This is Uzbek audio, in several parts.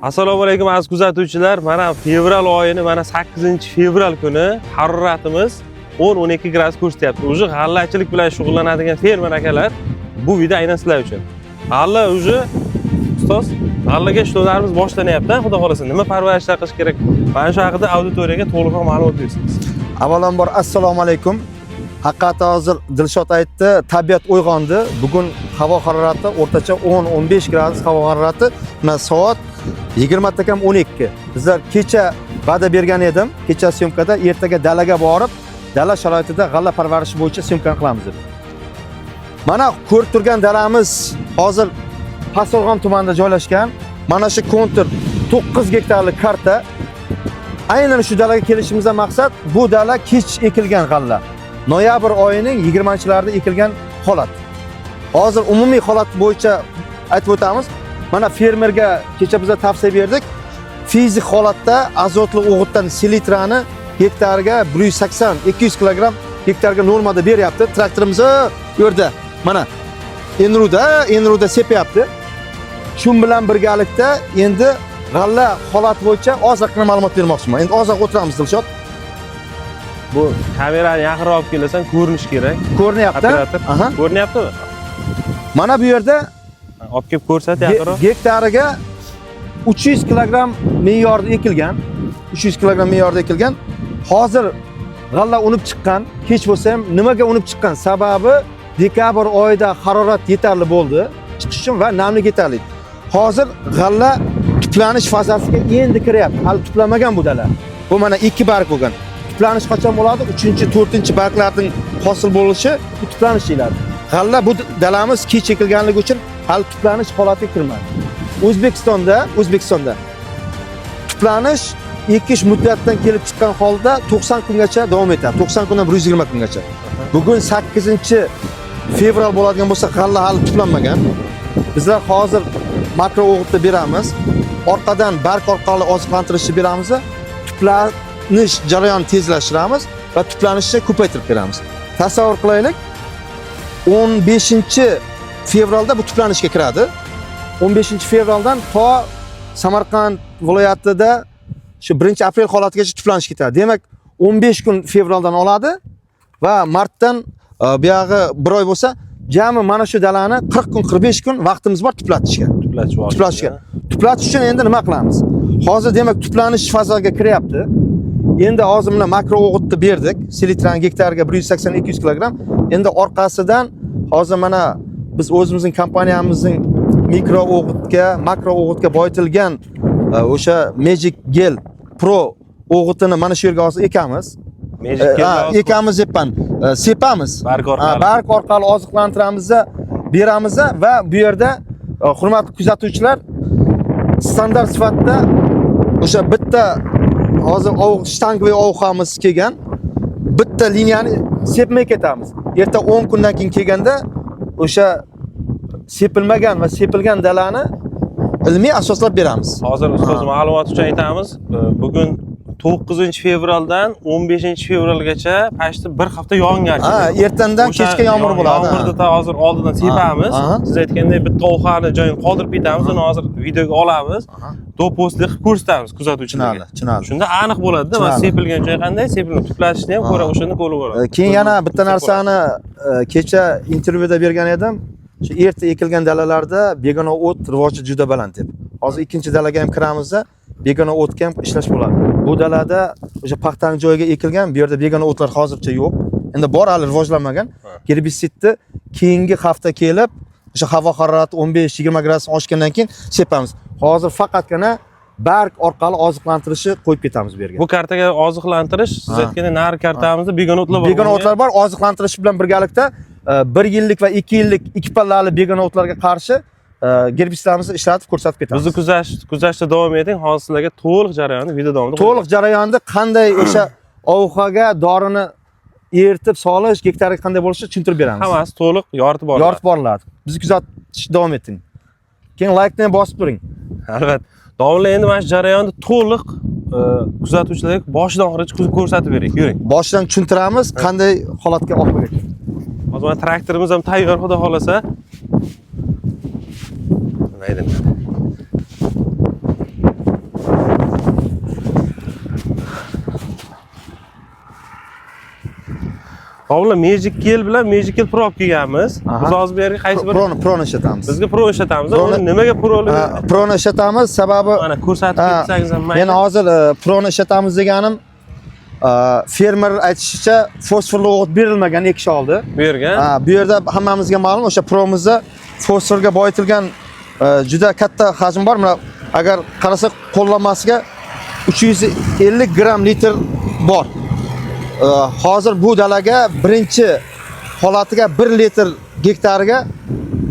Assalomu alaykum aziz kuzatuvchilar. Mana fevral oyini, mana 8-fevral kuni haroratimiz 10-12 gradus ko'rsatyapti. O'zi g'allachilik bilan shug'ullanadigan fermer akalar bu video aynan sizlar uchun. G'alla o'zi ustoz, g'allaga ishlovlarimiz boshlanyapti. Xudo xolasa nima parvarishlar qilish kerak? Mana shu haqida auditoriyaga to'liqroq ma'lumot bersangiz. Avvalambor assalomu alaykum. Haqiqatan hozir Dilshod aytdi, tabiat uyg'ondi. Bugun havo harorati o'rtacha 10-15 gradus havo harorati. Mana soat 20 kam 12. Bizlar kecha va'da bergan edim. Kecha syomkada ertaga dalaga borib, dala sharoitida g'alla parvarishi bo'yicha syomkani qilamiz deb. Mana ko'rib turgan dalamiz hozir Pastdarg'om tumanida joylashgan. Mana shu kontur 9 gektarlik karta. Aynan shu dalaga kelishimizdan maqsad bu dala kech ekilgan g'alla. Noyabr oyining 20-chilarida ekilgan holat. Hozir umumiy holat bo'yicha aytib o'tamiz. Mana fermerga kecha biz tavsiya berdik. Fizik holatda azotli o'g'itdan selitrani hektariga 180-200 kg hektarga normada beryapti. Traktorimiz bu yerda mana Enruda sepyapti. Shu bilan birgalikda endi g'alla holat bo'yicha ozroqgina ma'lumot bermoqchiman. Endi ozroq o'tiramiz Dilshod. Bu kamerani yaqinroq olib kelasan, ko'rinish kerak. Ko'rinyapti? Aha. Ko'rinyaptimi? Mana bu yerda olib kelib ko'rsat yaqinroq. Hektariga 300 kg me'yorda ekilgan. 300 kg me'yorda ekilgan. Hozir g'alla unib chiqqan. Kech bo'lsa ham nimaga unib chiqqan? Sababi dekabr oyida harorat yetarli bo'ldi chiqish uchun va namlik yetarli. Hozir g'alla tuplanish fazasiga endi kiryapti. Hali tuplamagan bu dala. Bu mana 2 barg bo'lgan. Tuplanish qachon bo'ladi? 3-4 barglarning hosil bo'lishi bu tuplanish deyiladi. G'alla bu dalamiz kech ekilganligi uchun hali tuplanish holatiga kirmadi. O'zbekistonda tuplanish ekish muddatidan kelib chiqqan holda 90 kungacha davom etadi. 90 kundan 120 kungacha. Bugun 8-fevral bo'ladigan bo'lsa, g'alla hali tuplanmagan. Bizlar hozir makro o'g'itni beramiz. Orqadan barg orqali oziqlantirishni beramiz. Tuplanish jarayonini tezlashtiramiz va tuplanishni ko'paytirib beramiz. Tasavvur qilaylik. 15-fevralda bu tuplanishga kiradi. 15-fevraldan to Samarqand viloyatida shu 1-aprel holatigacha tuplanish ketadi. Demak, 15 kun fevraldan oladi va martdan buyog'i 1 oy bo'lsa, jami mana shu dalani 40 kun, 45 kun vaqtimiz bor tuplatishga. Tuplatish uchun endi nima qilamiz? Hozir demak tuplanish fazasiga kiryapti. Endi hozir mana makro o'g'itni berdik. Selitran gektariga 180-200 kg. Endi orqasidan hozir mana biz o'zimizning kompaniyamizning mikro o'g'itga, makro o'g'itga boyitilgan o'sha Magic Gel Pro o'g'itini mana shu yerga hozir ekamiz. Magic Gel ekamiz debman, sepamiz. Barg orqali oziqlantiramiz, beramiz va bu yerda hurmatli kuzatuvchilar standart sifatida o'sha bitta hozir shtangovoy ovuqamiz kelgan. Bitta liniyani sepmay ketamiz. Erta 10 kundan keyin kelganda o'sha sepilmagan va sepilgan dalani ilmiy asoslab beramiz. Hozir ustoz ma'lumot uchun aytamiz. Bugun 9-fevraldan 15-fevralgacha pashti bir hafta yog'ingarchilik. Ertandan kechga yomg'ir bo'ladi. Yomg'irda hozir oldindan sepamiz. Siz aytgandek bitta ovuqani joyini qoldirib ketamiz, uni hozir videoga olamiz. Do'postli qilib ko'rsatamiz kuzatuvchilarga. Shunda aniq bo'ladi-da, va sepilgan joy qanday, sepilgan tuplashni ham ko'ra, o'shani ko'rib oladi. Keyin yana bitta narsani kecha intervyuda bergan edim. Shu erta ekilgan dalalarda begona o't rivoji juda baland deb. Hozir ikkinchi dalaga ham kiramiz, begona o'tga ham ishlash bo'ladi. Bu dalada o'sha paxtaning joyiga ekilgan, bu yerda begona o'tlar hozircha yo'q. Endi bor, hali rivojlanmagan. Herbitsidni keyingi hafta kelib, o'sha havo harorati 15-20 gradus oshgandan keyin sepamiz. Hozir faqatgina barg orqali oziqlantirishni qo'yib ketamiz bu yerga. Bu kartaga oziqlantirish, siz aytgandek nari kartamizda begona o'tlar bor. Begona o'tlar bor, oziqlantirish bilan birgalikda 1 yillik va 2 yillik ikki pallali begona o'tlarga qarshi gerbitsidlarimizni ishlatib ko'rsatib ketamiz. Bizni kuzatishda davom eting. Hozir sizlarga to'liq jarayonni video davomida to'liq jarayonni qanday o'sha ovuqaga dorini eritib solish, gektariga qanday bo'lishini tushuntirib beramiz. Hammasi to'liq yoritib boriladi. Bizni kuzatishda davom eting. Keyin like-ni bosib turing. Albatta. Davomli endi mana shu jarayonni to'liq kuzatuvchilarga boshidan oxirigacha ko'rsatib beraylik. Yuring. Boshidan tushuntiramiz, qanday holatga olib kerak. Hozir mana traktorimiz ham tayyor, xudo xolasa. Avval Magic Gel bilan Magic Gel Pro olib kelganmiz. Biz hozir bu yerga qaysi bir Pro'ni ishlatamiz. bizga Pro ishlatamiz. Uni nimaga Pro'lik? Pro'ni ishlatamiz, sababi mana ko'rsatib ketsangiz ham mayli. men hozir Pro'ni ishlatamiz deganim fermer aytishicha fosforli o'g'it berilmagan ekish oldi. Bu yerga. Bu yerda hammamizga ma'lum, o'sha Pro'mizda fosforga boyitilgan juda katta hajm bor. Mana agar qarasak qo'llanmasiga 350 gram litr bor. Hozir bu dalaga birinchi holatiga 1 litr gektariga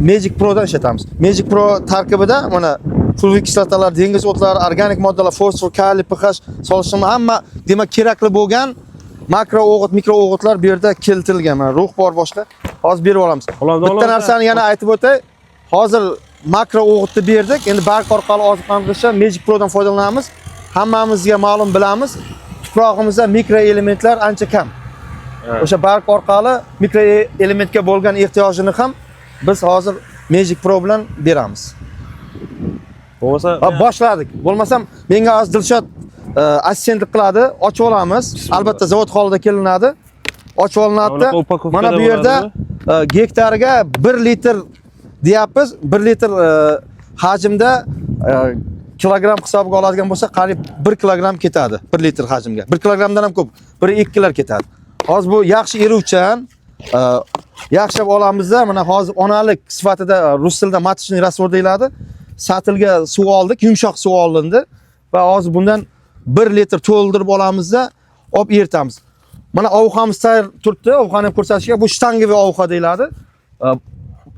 Magic Pro'dan ishlatamiz. Magic Pro tarkibida mana fulvik kislotalar, dengiz o'tlari, organik moddalar, fosfor, kaliy, pH solishimi hamma demak kerakli bo'lgan makro o'g'it, mikro o'g'itlar bu yerda keltirilgan. Mana ruh bor boshqa. Hozir berib olamiz. Bitta narsani yana aytib o'tay. Hozir makro o'g'itni berdik. Endi barq orqali oziqlantirishda Magic Pro'dan foydalanamiz. Hammamizga ma'lum bilamiz. Tuprog'imizda mikro elementlar ancha kam. O'sha barq orqali mikro elementga bo'lgan ehtiyojini ham biz hozir Magic Pro bilan beramiz. Bo'lmasa boshladik. Bo'lmasam menga hozir Dilshod assistentlik qiladi, ochib olamiz. Albatta zavod holida kelinadi. Ochib olinadi. Mana bu yerda gektariga 1 litr deyapmiz. 1 litr hajmda kilogram hisobiga oladigan bo'lsa, qariyb 1 kilogram ketadi 1 litr hajmga. 1 kilogramdan ham ko'p, 1-2 kilar ketadi. Hozir bu yaxshi eruvchan, yaxshilab olamizda. Mana hozir onalik sifatida rus tilida matchniy rasvor deyiladi. Satilga suv oldik, yumshoq suv olindi va hozir bundan 1 litr to'ldirib olamizda, olib eritamiz. Mana ovuqamiz tayyor turibdi. Ovuqani ham ko'rsatishga bu shtangoviy ovuqa deyiladi.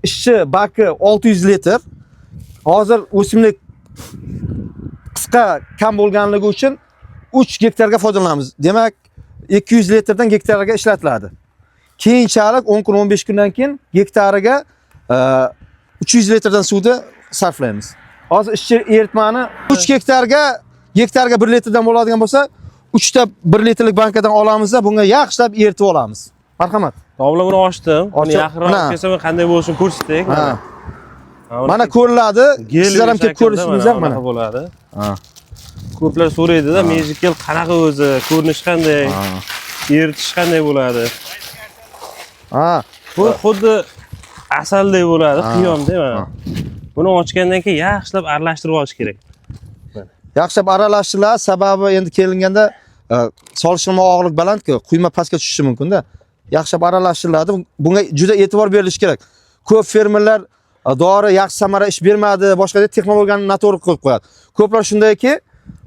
Ishchi baki 600 litr. Hozir o'simlik qisqa kam bo'lganligi uchun 3 gektarga foydalanamiz. Demak, 200 litrdan gektarga ishlatiladi. Keyinchalik 10 kun 15 kundan keyin gektariga 300 litrdan suvni sarflaymiz. Hozir ishchi eritmani 3 gektarga 1 litrdan bo'ladigan bo'lsa, 3 ta 1 litrlik bankadan olamizda bunga yaxshilab eritib olamiz. Marhamat. Tavla buni ochdim. Uni yaqinroq kelsa qanday bo'lishini ko'rsating. Mana ko'riladi. Sizlar ham kelib ko'rishingiz ham mana bo'ladi. Ko'plar so'raydi-da, Magic Gel qanaqa o'zi, ko'rinish qanday, eritish qanday bo'ladi? Bu xuddi asalday bo'ladi, qiyomda mana. Buni ochgandan keyin yaxshilab aralashtirib olish kerak. Yaxshilab aralashtirlar, sababi endi kelinganda solishilma og'irlik balandku, quyma pastga tushishi mumkin-da. Yaxshilab aralashtiriladi. Bunga juda e'tibor berilish kerak. Ko'p fermerlar dori yaxshi samara ish bermadi, boshqa texnologiyani noto'g'ri qo'yib qo'yadi. Ko'plar shundayki,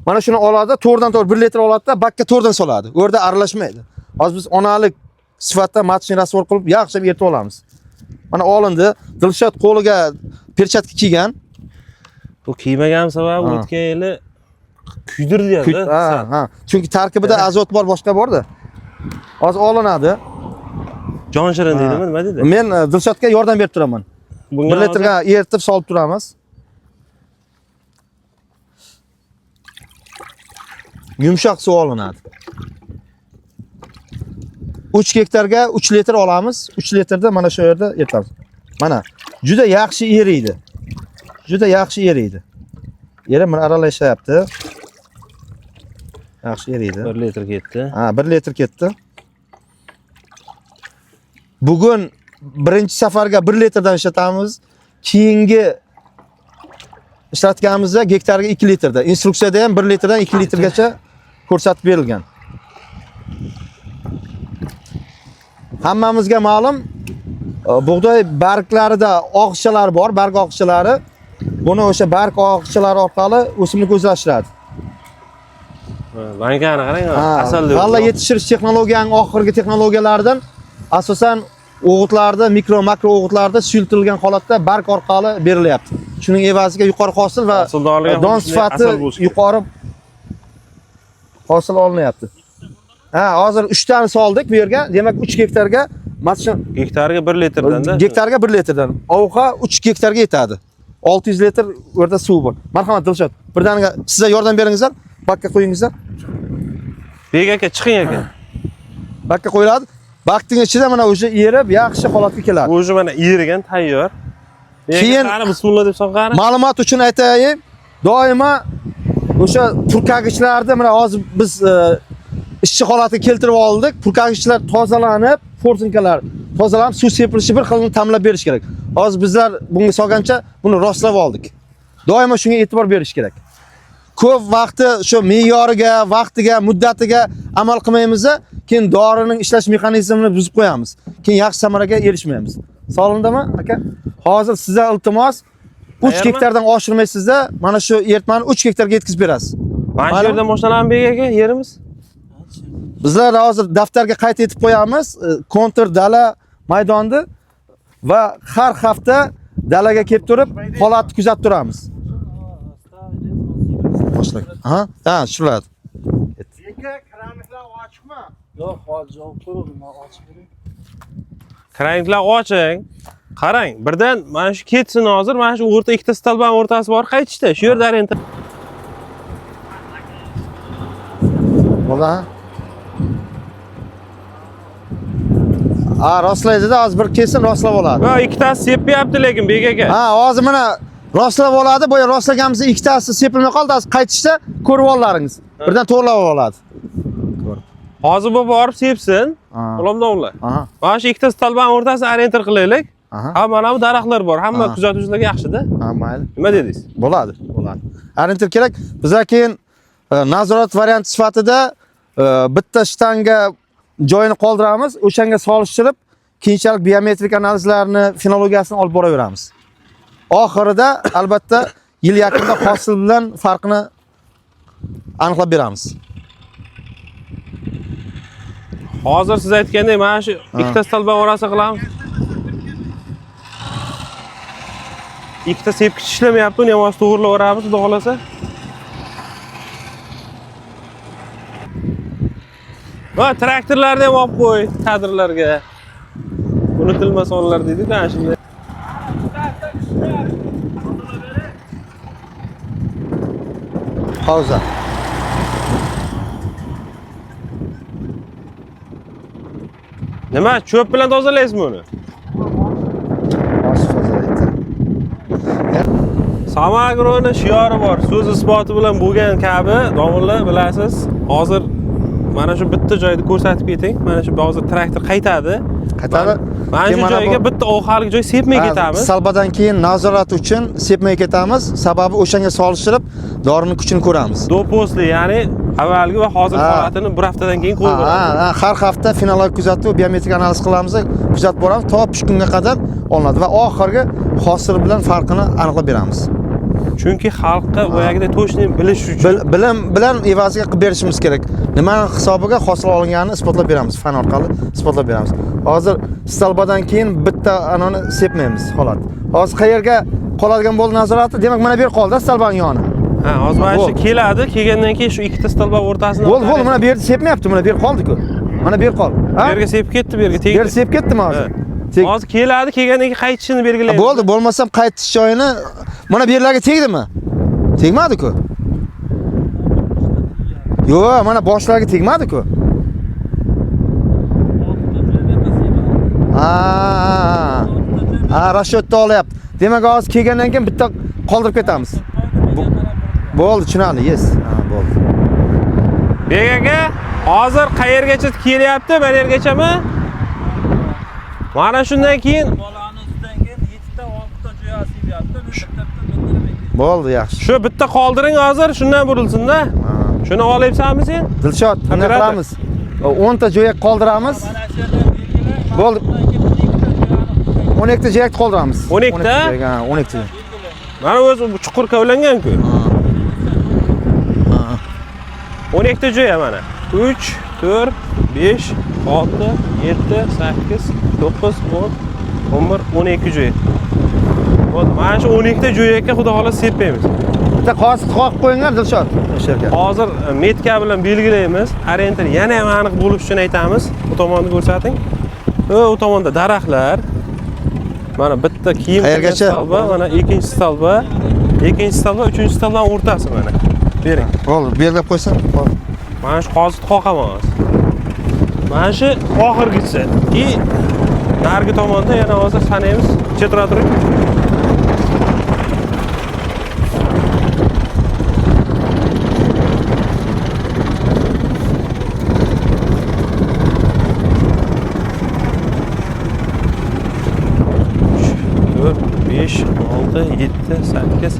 mana shuni oladi, to'g'ridan to'g'ri 1 litr oladi-da, bakka to'g'ridan soladi. U yerda aralashmaydi. Hozir biz onalik sifatida matchniy rasvor qilib yaxshilab eritib olamiz. Mana olindi. Dilshod qo'liga perchatka kiygan. Bu kiymagan sababi o'tgan yili kuydirdi-da. Chunki tarkibida azot bor, boshqa bor-da. Hozir olinadi. Jon shirin deydimi, nima dedi? Men Dilshodga yordam berib turaman. 1 litrga eritib solib turamiz. Yumshoq suv olinadi. 3 gektarga 3 litr olamiz. 3 litrda mana shu yerda eritamiz. Mana juda yaxshi eriydi. Juda yaxshi eriydi. Yerib mana aralashyapti. Yaxshi eriydi. 1 litr ketdi. 1 litr ketdi. Bugun birinchi safarga 1 litrdan ishlatamiz. Keyingi ishlatganimizda gektarga 2 litrda. Instruksiyada ham 1 litrdan 2 litrgacha ko'rsatib berilgan. Hammamizga ma'lum, bug'doy barglarida og'ishchalar bor, barg og'ishchalari. Buni o'sha barg og'ishchalari orqali o'simlik o'zlashtiradi. Bankani qarang, asalda. G'alla yetishtirish texnologiyaning oxirgi texnologiyalaridan asosan o'g'itlarda, mikro makro o'g'itlarda suyultirilgan holatda barg orqali berilyapti. Shuning evaziga yuqori hosil va don sifati yuqori hosil olinyapti. Hozir 3 tani soldik bu yerga. Demak 3 gektarga gektariga 1 litrdan-da. Gektarga 1 litrdan. Ovuqa 3 gektarga yetadi. 600 litr u yerda suv bor. Marhamat Dilshod, birdaniga sizlar yordam beringizlar. Bakka qo'yingizlar. Bek aka, chiqing aka. Bakka qo'yiladi. Bakning ichida mana o'sha erib, yaxshi holatga keladi. O'zi mana erigan, tayyor. Keyin qani bismillah deb so'qari. Ma'lumot uchun aytayim, doimo o'sha turkagichlarda mana hozir biz ishchi holatiga keltirib oldik. Purkagichlar tozalanib, forsinkalar tozalanib, suv sepilishi bir xilini ta'minlab berish kerak. Hozir bizlar bunga solgancha buni rostlab oldik. Doimo shunga e'tibor berish kerak. Ko'p vaqti shu me'yoriga, vaqtiga, muddatiga amal qilmaymiz, keyin dorining ishlash mexanizmini buzib qo'yamiz. Keyin yaxshi samaraga erishmaymiz. Sog'lindami, aka? Hozir sizdan iltimos 3 gektardan oshirmaysiz-da, mana shu eritmani 3 gektarga yetkazib berasiz. Mana shu yerdan boshlanamiz aka, yerimiz. Bizlar hozir daftarga qayd etib qo'yamiz, kontur dala maydonni va har hafta dalaga kelib turib, holatni kuzatib turamiz. Boshla. Ha, shular. Kraniklar ochiqmi? Yo'q, hozir javob ko'rdim, ochib bering. Kraniklar oching. Qarang, birdan mana shu ketsin hozir, mana shu o'rta ikkita stolban o'rtasi bor, qaytishda. Shu yerda renta. Bo'ldi. Rostlaydi-da, hozir bir kelsin rostlab oladi. Va ikkitasi sepmayapti lekin bek aka. Hozir mana rostlab oladi. Boya rostlaganimizda ikkitasi sepilmay qoldi. Hozir qaytishda ko'rib ollaringiz. Birdan to'g'rilab oladi. Hozir bu borib sepsin. Ulamdonlar. Mana shu ikkita stolban o'rtasini orientir qilaylik. Ha, mana bu daraxtlar bor. Hamma kuzatuvchilarga yaxshi-da. Mayli. Nima dedingiz? Bo'ladi. Orientir kerak. Bizlar keyin nazorat varianti sifatida bitta shtanga joyini qoldiramiz, o'shanga solishtirib, keyinchalik biometrik analizlarni, fenologiyasini olib boraveramiz. Oxirida albatta yil yakunida hosil bilan farqini aniqlab beramiz. Hozir siz aytgandek mana shu ikkita stolban orasi qilamiz. Ikkita sepkich ishlamayapti, uni ham hozir to'g'rilab o'ramiz, xudo xolasa. Va traktorlarni ham olib qo'y, kadrlarga. Unutilmas onlar deydi-ku ana shunday. Pauza. Nima, cho'p bilan tozalaysizmi uni? Samagroni shiori bor. So'z isboti bilan bo'lgan kabi, domlalar bilasiz. Hozir mana shu bitta joyda ko'rsatib keting. Mana shu hozir traktor qaytadi. Mana shu joyga bitta oxirgi joy sepmay ketamiz. Salbadan keyin nazorat uchun sepmay ketamiz. Sababi o'shanga solishtirib, dorining kuchini ko'ramiz. Do'posli, ya'ni avvalgi va hozirgi holatini bir haftadan keyin qo'yib beramiz. Har hafta fenologik kuzatuv, biometrik analiz qilamiz, kuzatib boramiz, to shu kunga qadar olinadi va oxirgi hosil bilan farqini aniqlab beramiz. Chunki xalqqa boyagidek to'shni bilish uchun bilim bilan evaziga qilib berishimiz kerak. Nimaning hisobiga hosil olinganini isbotlab beramiz, fan orqali isbotlab beramiz. Hozir stalbadan keyin bitta anoni sepmaymiz, holat. Hozir qayerga qoladigan bo'ldi nazorati? Demak, mana bu yer qoldi, stalban yoni. Ha, hozir mana shu keladi, kelgandan keyin shu ikkita stolba o'rtasini bo'ldi, mana bu yerda sepmayapti, mana bu yer qoldi-ku. Mana bu yer qoldi. Bu yerga sepib ketdi, bu yerga tegdi. Bu yerga sepib ketdimi hozir? Hozir keladi, kelgandan keyin qaytishini belgilaymiz. Bo'ldi, bo'lmasam qaytish joyini mana bu yerlarga tegdimi? Tegmadi-ku. Yo'q, mana boshlarga tegmadi-ku. Rashodda olyapti. Demak, hozir kelgandan keyin bitta qoldirib ketamiz. Bo'ldi, tushunarli, yes. Bo'ldi. Bek aka, hozir qayergacha kelyapti? Mana yergachami? Mana shundan keyin Bolani ustidan keyin 7 ta 6 ta joy asyapti. Bitta bo'ldi, yaxshi. Shu bitta qoldiring hozir, shundan burilsin-da. Shuni olyapsanmi sen? Dilshod, nima qilamiz? 10 ta joy qoldiramiz. mana shu yerdan belgilar. Bo'ldi. 12 ta joy qoldiramiz. 12 ta? 12 ta. Mana o'zi chuqur kavlangan-ku. 12 ta joy mana. 3, 4, 5, 6, 7, 8, 9, 10, 11, 12 joy. Bo'ldi, mana shu 12 ta joyga xudo xohlasa sepmaymiz. Bitta qo'yib qo'yinglar Dilshod, o'sha yerga. Hozir metka bilan belgilaymiz. Orientir yana ham aniq bo'lish uchun aytamiz. Bu tomonni ko'rsating. U tomonda daraxtlar. Mana bitta kiyim stolba, mana ikkinchi stolba, uchinchi stolba o'rtasi mana. Bering. Bo'ldi, belgilab qo'ysin. Mana shu hozir qoqamiz. Mana shu oxirgisi. Narigi tomonda yana hozir sanaymiz. Chetra turing. 8,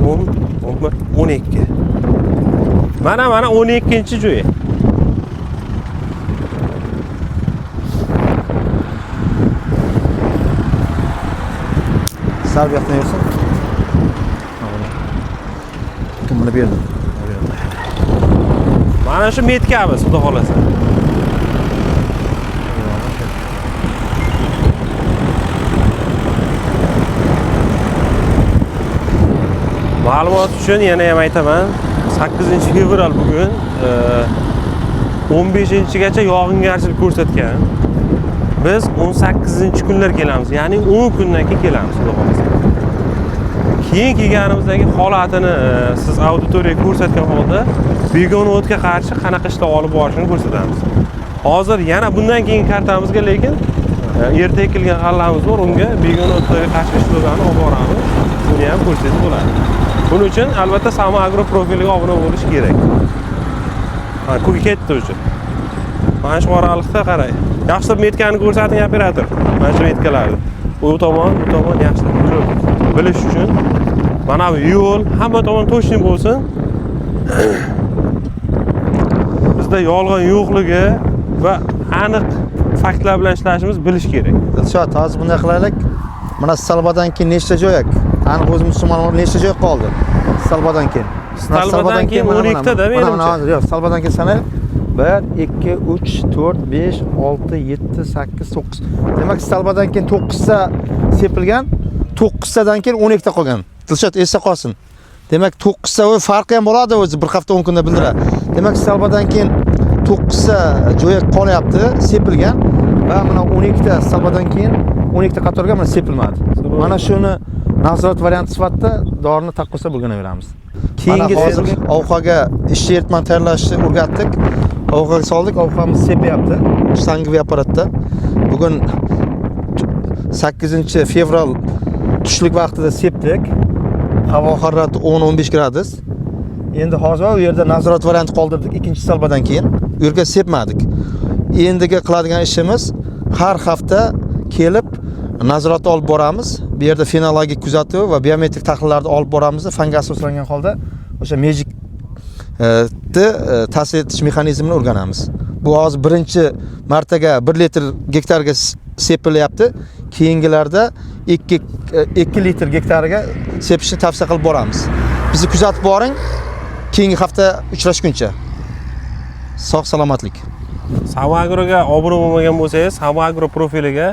10, 11, 12. Mana 12-jo'yi. Sal bu yoqdan yursin. Kim buni berdi? Mana shu metkamiz, xudo xolasa. Ma'lumot uchun yana ham aytaman, 8-fevral bugun 15-gacha yog'ingarchilik ko'rsatgan. Biz 18-kunlar kelamiz, ya'ni 10 kundan keyin kelamiz, xudo xolasa. Keyin kelganimizdagi holatini siz auditoriyaga ko'rsatgan holda begona o'tga qarshi qanaqa ishlar olib borishini ko'rsatamiz. Hozir yana bundan keyin kartamizga lekin erta ekilgan g'allamiz bor, unga begona o'tlarga qarshi ishlarni olib boramiz. Buni ham ko'rsatib bo'ladi. Buning uchun albatta Samo Agro profiliga obuna bo'lish kerak. Ha, ko'kka ketdi o'sha. Mana shu oraliqda qarang. Yaxshilab metkani ko'rsating operator. Mana shu metkalarni. Bu tomon yaxshilab bilish uchun mana bu yo'l hamma tomon to'shni bo'lsin. Bizda yolg'on yo'qligi va aniq faktlar bilan ishlashimiz bilish kerak. Dilshod, hozir bunday qilaylik. Mana Salbadan keyin nechta jo'yak? Aniq o'zimiz musulmonlar nechta jo'yak qoldi? Salbadan keyin. Salbadan keyin 12 da menimcha. Yo'q, Salbadan keyin sanaylik. 1, 2, 3, 4, 5, 6, 7, 8, 9. Demak, Salbadan keyin 9 ta sepilgan, 9 tadan keyin 12 ta qolgan. Dilshod esda qolsin. Demak, 9 ta farqi ham bo'ladi o'zi, bir hafta 10 kunda bildiradi. Demak, Salbadan keyin 9 ta jo'yak qolyapti, sepilgan va mana 12 ta Salbadan keyin 12 ta qatorga mana sepilmadi. Mana shuni nazorat varianti sifatida dorini taqqosa bo'lganaveramiz. Keyingi hozir ovqaga ishchi eritman tayyorlashni o'rgatdik. Ovqaga soldik, ovqamiz sepyapti. Sangiviy apparatda. Bugun 8-fevral tushlik vaqtida sepdik. Havo harorati 10-15 gradus. Endi hozir u yerda nazorat varianti qoldirdik ikkinchi salbadan keyin. U yerga sepmadik. Endiga qiladigan ishimiz har hafta kelib nazorat olib boramiz. Bu yerda fenologik kuzatuv va biometrik tahlillarni olib boramiz. Fanga asoslangan holda o'sha Magic ta'sir etish mexanizmini o'rganamiz. Bu hozir birinchi martaga 1 litr gektarga sepilyapti. Keyingilarda 2 litr gektariga sepishni tavsiya qilib boramiz. Bizni kuzatib boring. Keyingi hafta uchrashguncha. Sog' salomatlik. Samo Agroga obuna bo'lmagan bo'lsangiz, Samo Agro profiliga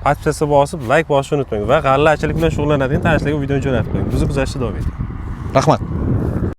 podpiska bosib, like bosishni unutmang va g'allachilik bilan shug'ullanadigan tanishlarga video jo'natib qo'ying. Bizni kuzatishda davom eting. Rahmat.